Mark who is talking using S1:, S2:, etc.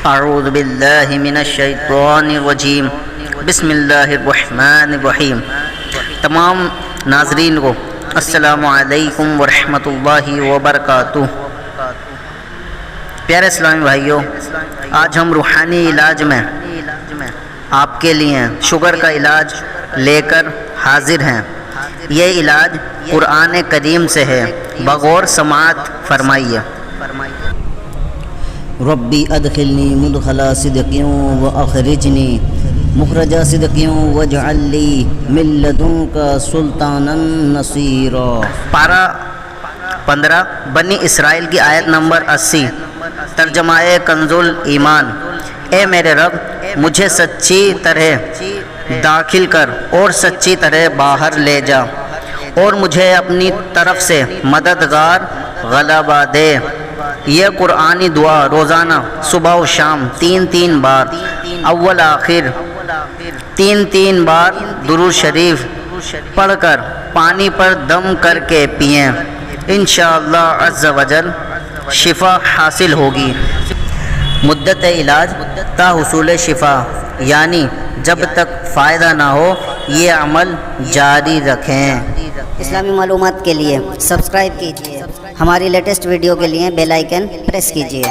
S1: اعوذ باللہ من الشیطان الرجیم بسم اللہ الرحمن الرحیم۔ تمام ناظرین کو السلام علیکم ورحمۃ اللہ وبرکاتہ۔ پیارے اسلامی بھائیوں، آج ہم روحانی علاج میں آپ کے لیے شوگر کا علاج لے کر حاضر ہیں۔ یہ علاج قرآن کریم سے ہے، بغور سماعت فرمائیے۔
S2: ربی ادخلنی مدخل صدق واخرجنی مخرج صدق واجعل لی من لدنک سلطانا نصیرا۔
S1: پارہ 15 بنی اسرائیل کی آیت نمبر 80، ترجمہ کنز الایمان۔ اے میرے رب، مجھے سچی طرح داخل کر اور سچی طرح باہر لے جا، اور مجھے اپنی طرف سے مددگار غلبہ دے۔ یہ قرآنی دعا روزانہ صبح و شام 3 بار، اول آخر 3 بار درود شریف پڑھ کر پانی پر دم کر کے پئیں۔ انشاءاللہ عز و جل شفا حاصل ہوگی۔ مدت علاج تا حصول شفا، یعنی جب تک فائدہ نہ ہو یہ عمل جاری رکھیں۔
S2: اسلامی معلومات کے لیے سبسکرائب کیجیے، ہماری لیٹسٹ ویڈیو کے لیے بیل آئیکن پریس کیجیے۔